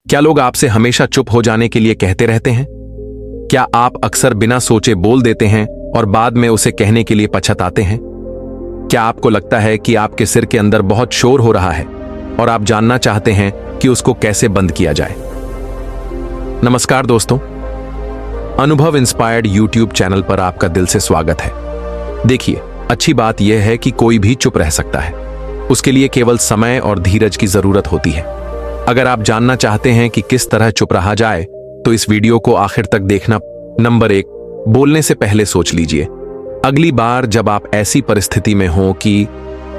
क्या लोग आपसे हमेशा चुप हो जाने के लिए कहते रहते हैं? क्या आप अक्सर बिना सोचे बोल देते हैं और बाद में उसे कहने के लिए पछताते हैं? क्या आपको लगता है कि आपके सिर के अंदर बहुत शोर हो रहा है और आप जानना चाहते हैं कि उसको कैसे बंद किया जाए? नमस्कार दोस्तों, अनुभव इंस्पायर्ड यूट्यूब चैनल पर आपका दिल से स्वागत है। देखिए, अच्छी बात यह है कि कोई भी चुप रह सकता है। उसके लिए केवल समय और धीरज की जरूरत होती है। अगर आप जानना चाहते हैं कि किस तरह चुप रहा जाए, तो इस वीडियो को आखिर तक देखना। नंबर 1, बोलने से पहले सोच लीजिए। अगली बार जब आप ऐसी परिस्थिति में हो कि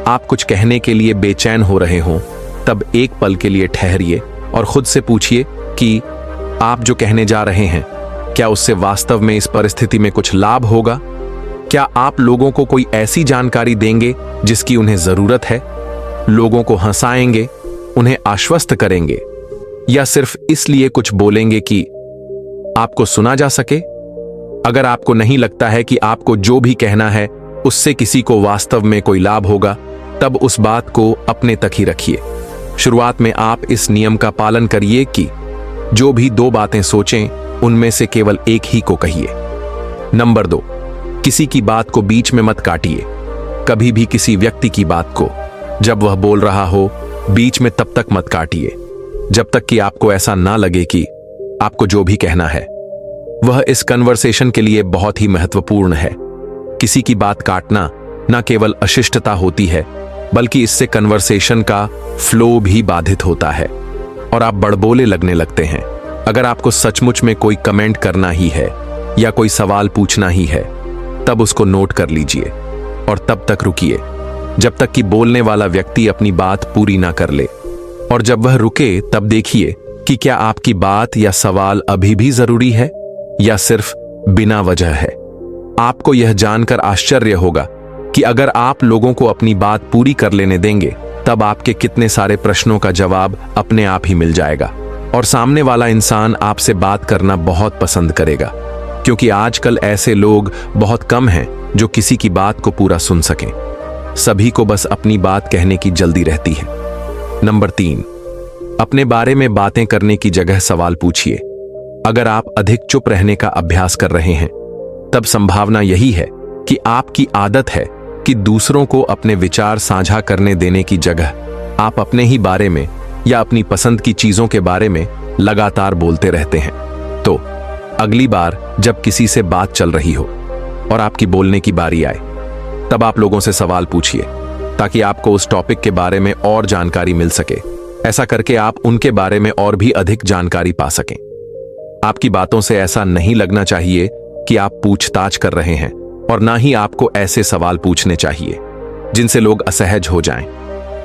आप कुछ कहने के लिए बेचैन हो रहे हो, तब एक पल के लिए ठहरिए और खुद से पूछिए कि आप जो कहने जा रहे हैं, क्या उससे वास्तव में इस परिस्थिति में कुछ लाभ होगा? क्या आप लोगों को कोई ऐसी जानकारी देंगे जिसकी उन्हें जरूरत है? लोगों को हंसाएंगे, उन्हें आश्वस्त करेंगे, या सिर्फ इसलिए कुछ बोलेंगे कि आपको सुना जा सके? अगर आपको नहीं लगता है कि आपको जो भी कहना है उससे किसी को वास्तव में कोई लाभ होगा, तब उस बात को अपने तक ही रखिए। शुरुआत में आप इस नियम का पालन करिए कि जो भी 2 बातें सोचें, उनमें से केवल एक ही को कहिए। नंबर 2, किसी की बात को बीच में मत काटिए। कभी भी किसी व्यक्ति की बात को जब वह बोल रहा हो, बीच में तब तक मत काटिए जब तक कि आपको ऐसा ना लगे कि आपको जो भी कहना है वह इस कन्वर्सेशन के लिए बहुत ही महत्वपूर्ण है। किसी की बात काटना न केवल अशिष्टता होती है, बल्कि इससे कन्वर्सेशन का फ्लो भी बाधित होता है और आप बड़बोले लगने लगते हैं। अगर आपको सचमुच में कोई कमेंट करना ही है या कोई सवाल पूछना ही है, तब उसको नोट कर लीजिए और तब तक रुकिए जब तक कि बोलने वाला व्यक्ति अपनी बात पूरी ना कर ले। और जब वह रुके, तब देखिए कि क्या आपकी बात या सवाल अभी भी जरूरी है या सिर्फ बिना वजह है। आपको यह जानकर आश्चर्य होगा कि अगर आप लोगों को अपनी बात पूरी कर लेने देंगे, तब आपके कितने सारे प्रश्नों का जवाब अपने आप ही मिल जाएगा और सामने वाला इंसान आपसे बात करना बहुत पसंद करेगा, क्योंकि आजकल ऐसे लोग बहुत कम हैं जो किसी की बात को पूरा सुन सकें। सभी को बस अपनी बात कहने की जल्दी रहती है। नंबर 3, अपने बारे में बातें करने की जगह सवाल पूछिए। अगर आप अधिक चुप रहने का अभ्यास कर रहे हैं, तब संभावना यही है कि आपकी आदत है कि दूसरों को अपने विचार साझा करने देने की जगह आप अपने ही बारे में या अपनी पसंद की चीजों के बारे में लगातार बोलते रहते हैं। तो अगली बार जब किसी से बात चल रही हो और आपकी बोलने की बारी आए, तब आप लोगों से सवाल पूछिए ताकि आपको उस टॉपिक के बारे में और जानकारी मिल सके। ऐसा करके आप उनके बारे में और भी अधिक जानकारी पा सकें। आपकी बातों से ऐसा नहीं लगना चाहिए कि आप पूछताछ कर रहे हैं, और ना ही आपको ऐसे सवाल पूछने चाहिए जिनसे लोग असहज हो जाएं।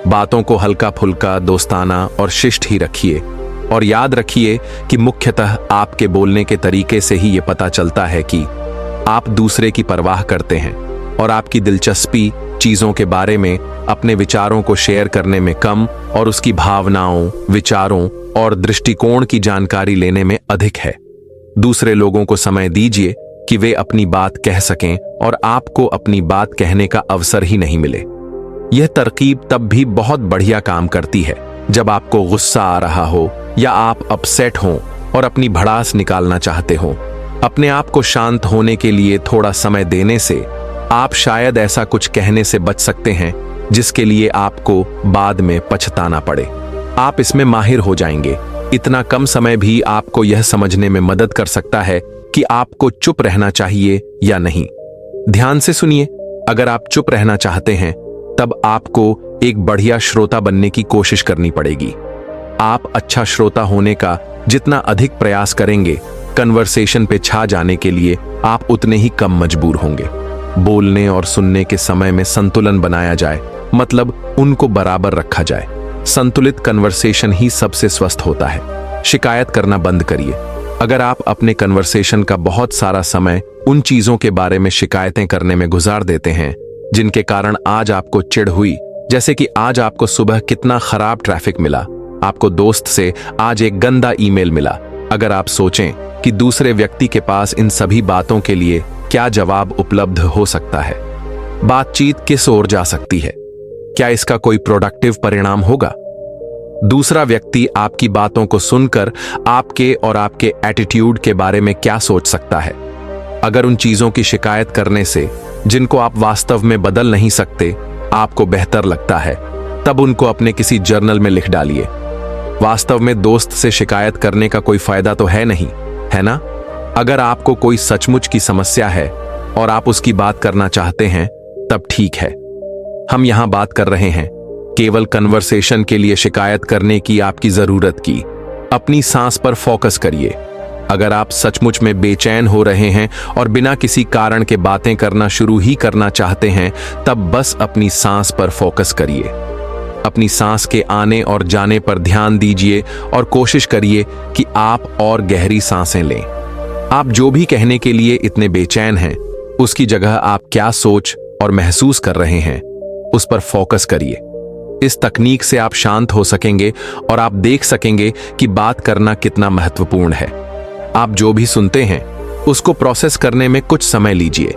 बातों को हल्का फुल्का, दोस्ताना और शिष्ट ही रखिए, और याद रखिए कि मुख्यतः आपके बोलने के तरीके से ही ये पता चलता है कि आप दूसरे की परवाह करते हैं और आपकी दिलचस्पी चीजों के बारे में अपने विचारों को शेयर करने में कम और उसकी भावनाओं, विचारों और दृष्टिकोण की जानकारी लेने में अधिक है। दूसरे लोगों को समय दीजिए कि वे अपनी बात कह सकें और आपको अपनी बात कहने का अवसर ही नहीं मिले। यह तरकीब तब भी बहुत बढ़िया काम करती है जब आपको गुस्सा आ रहा हो या आप अपसेट हों और अपनी भड़ास निकालना चाहते हो। अपने आप को शांत होने के लिए थोड़ा समय देने से आप शायद ऐसा कुछ कहने से बच सकते हैं जिसके लिए आपको बाद में पछताना पड़े। आप इसमें माहिर हो जाएंगे। इतना कम समय भी आपको यह समझने में मदद कर सकता है कि आपको चुप रहना चाहिए या नहीं। ध्यान से सुनिए, अगर आप चुप रहना चाहते हैं, तब आपको एक बढ़िया श्रोता बनने की कोशिश करनी पड़ेगी। आप अच्छा श्रोता होने का जितना अधिक प्रयास करेंगे, कन्वर्सेशन पे छा जाने के लिए आप उतने ही कम मजबूर होंगे। बोलने और सुनने के समय में संतुलन बनाया जाए, मतलब उनको बराबर रखा जाए। संतुलित कन्वर्सेशन ही सबसे स्वस्थ होता है। शिकायत करना बंद करिए। अगर आप अपने कन्वर्सेशन का बहुत सारा समय उन चीजों के बारे में शिकायतें करने में गुजार देते हैं जिनके कारण आज आपको चिढ़ हुई, जैसे कि आज आपको सुबह कितना खराब ट्रैफिक मिला, आपको दोस्त से आज एक गंदा ईमेल मिला। अगर आप सोचें कि दूसरे व्यक्ति के पास इन सभी बातों के लिए क्या जवाब उपलब्ध हो सकता है, बातचीत किस ओर जा सकती है, क्या इसका कोई प्रोडक्टिव परिणाम होगा, दूसरा व्यक्ति आपकी बातों को सुनकर आपके और आपके एटीट्यूड के बारे में क्या सोच सकता है। अगर उन चीजों की शिकायत करने से जिनको आप वास्तव में बदल नहीं सकते आपको बेहतर लगता है, तब उनको अपने किसी जर्नल में लिख डालिए। वास्तव में दोस्त से शिकायत करने का कोई फायदा तो है नहीं, है ना? अगर आपको कोई सचमुच की समस्या है और आप उसकी बात करना चाहते हैं तब ठीक है। हम यहां बात कर रहे हैं केवल कन्वर्सेशन के लिए शिकायत करने की आपकी जरूरत की। अपनी सांस पर फोकस करिए। अगर आप सचमुच में बेचैन हो रहे हैं और बिना किसी कारण के बातें करना शुरू ही करना चाहते हैं, तब बस अपनी सांस पर फोकस करिए। अपनी सांस के आने और जाने पर ध्यान दीजिए और कोशिश करिए कि आप और गहरी सांसें लें। आप जो भी कहने के लिए इतने बेचैन हैं, उसकी जगह आप क्या सोच और महसूस कर रहे हैं, उस पर फोकस करिए। इस तकनीक से आप शांत हो सकेंगे और आप देख सकेंगे कि बात करना कितना महत्वपूर्ण है। आप जो भी सुनते हैं उसको प्रोसेस करने में कुछ समय लीजिए।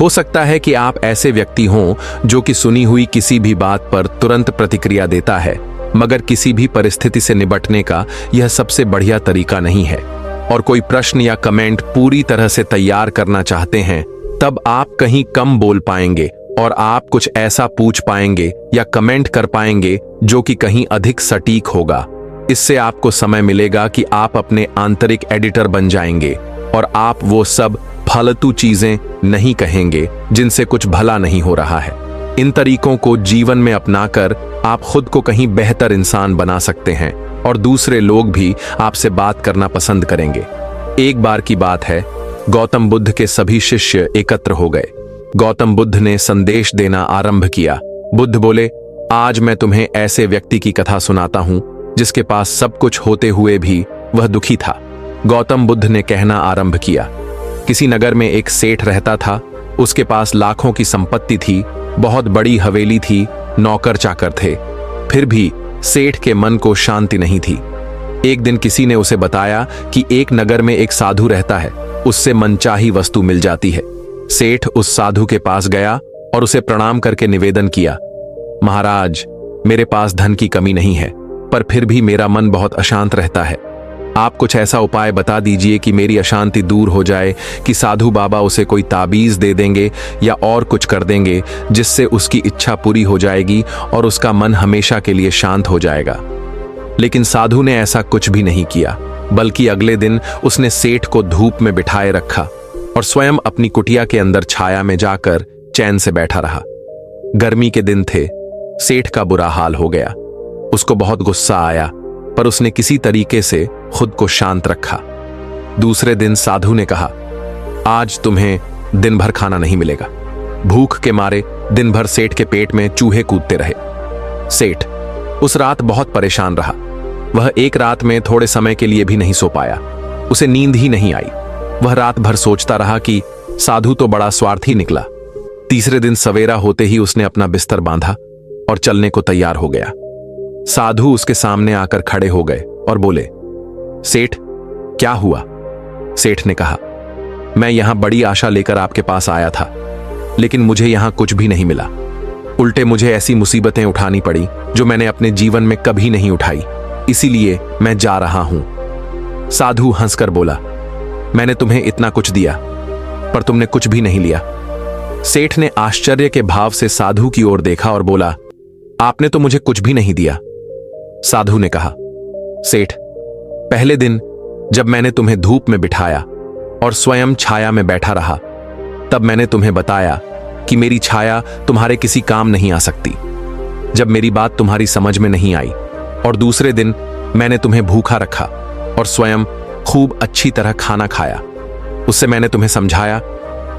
हो सकता है कि आप ऐसे व्यक्ति हों जो कि सुनी हुई किसी भी बात पर तुरंत प्रतिक्रिया देता है, मगर किसी भी परिस्थिति से निपटने का यह सबसे बढ़िया तरीका नहीं है। और कोई प्रश्न या कमेंट पूरी तरह से तैयार करना चाहते हैं, तब आप कहीं कम बोल पाएंगे और आप कुछ ऐसा पूछ पाएंगे या कमेंट कर पाएंगे जो कि कहीं अधिक सटीक होगा। इससे आपको समय मिलेगा कि आप अपने आंतरिक एडिटर बन जाएंगे और आप वो सब फालतू चीजें नहीं कहेंगे जिनसे कुछ भला नहीं हो रहा है। इन तरीकों को जीवन में अपनाकर आप खुद को कहीं बेहतर इंसान बना सकते हैं और दूसरे लोग भी आपसे बात करना पसंद करेंगे। एक बार की बात है, गौतम बुद्ध के सभी शिष्य एकत्र हो गए। गौतम बुद्ध ने संदेश देना आरंभ किया। बुद्ध बोले, आज मैं तुम्हें ऐसे व्यक्ति की कथा सुनाता हूं जिसके पास सब कुछ होते हुए भी वह दुखी था। गौतम बुद्ध ने कहना आरंभ किया, किसी नगर में एक सेठ रहता था। उसके पास लाखों की संपत्ति थी, बहुत बड़ी हवेली थी, नौकर चाकर थे। फिर भी सेठ के मन को शांति नहीं थी। एक दिन किसी ने उसे बताया कि एक नगर में एक साधु रहता है, उससे मनचाही वस्तु मिल जाती है। सेठ उस साधु के पास गया और उसे प्रणाम करके निवेदन किया, महाराज, मेरे पास धन की कमी नहीं है, पर फिर भी मेरा मन बहुत अशांत रहता है। आप कुछ ऐसा उपाय बता दीजिए कि मेरी अशांति दूर हो जाए। कि साधु बाबा उसे कोई ताबीज दे देंगे या और कुछ कर देंगे जिससे उसकी इच्छा पूरी हो जाएगी और उसका मन हमेशा के लिए शांत हो जाएगा। लेकिन साधु ने ऐसा कुछ भी नहीं किया, बल्कि अगले दिन उसने सेठ को धूप में बिठाए रखा और स्वयं अपनी कुटिया के अंदर छाया में जाकर चैन से बैठा रहा। गर्मी के दिन थे, सेठ का बुरा हाल हो गया। उसको बहुत गुस्सा आया, पर उसने किसी तरीके से खुद को शांत रखा। दूसरे दिन साधु ने कहा, आज तुम्हें दिन भर खाना नहीं मिलेगा। भूख के मारे दिन भर सेठ के पेट में चूहे कूदते रहे। सेठ उस रात बहुत परेशान रहा। वह एक रात में थोड़े समय के लिए भी नहीं सो पाया। उसे नींद ही नहीं आई। वह रात भर सोचता रहा कि साधु तो बड़ा स्वार्थी निकला। तीसरे दिन सवेरा होते ही उसने अपना बिस्तर बांधा और चलने को तैयार हो गया। साधु उसके सामने आकर खड़े हो गए और बोले, सेठ, क्या हुआ? सेठ ने कहा, मैं यहां बड़ी आशा लेकर आपके पास आया था, लेकिन मुझे यहां कुछ भी नहीं मिला। उल्टे मुझे ऐसी मुसीबतें उठानी पड़ी जो मैंने अपने जीवन में कभी नहीं उठाई, इसीलिए मैं जा रहा हूं। साधु हंसकर बोला, मैंने तुम्हें इतना कुछ दिया, पर तुमने कुछ भी नहीं लिया। सेठ ने आश्चर्य के भाव से साधु की ओर देखा और बोला, आपने तो मुझे कुछ भी नहीं दिया। साधु ने कहा, सेठ, पहले दिन जब मैंने तुम्हें धूप में बिठाया और स्वयं छाया में बैठा रहा, तब मैंने तुम्हें बताया कि मेरी छाया तुम्हारे किसी काम नहीं आ सकती। जब मेरी बात तुम्हारी समझ में नहीं आई और दूसरे दिन मैंने तुम्हें भूखा रखा और स्वयं खूब अच्छी तरह खाना खाया, उससे मैंने तुम्हें समझाया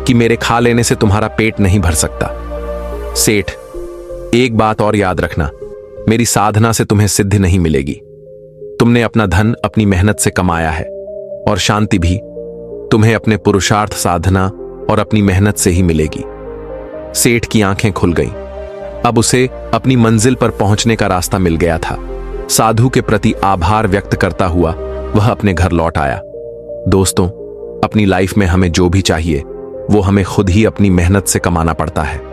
कि मेरे खा लेने से तुम्हारा पेट नहीं भर सकता। सेठ, एक बात और याद रखना, मेरी साधना से तुम्हें सिद्धि नहीं मिलेगी। तुमने अपना धन अपनी मेहनत से कमाया है और शांति भी तुम्हें अपने पुरुषार्थ, साधना और अपनी मेहनत से ही मिलेगी। सेठ की आंखें खुल गईं। अब उसे अपनी मंजिल पर पहुंचने का रास्ता मिल गया था। साधु के प्रति आभार व्यक्त करता हुआ वह अपने घर लौट आया। दोस्तों, अपनी लाइफ में हमें जो भी चाहिए वो हमें खुद ही अपनी मेहनत से कमाना पड़ता है।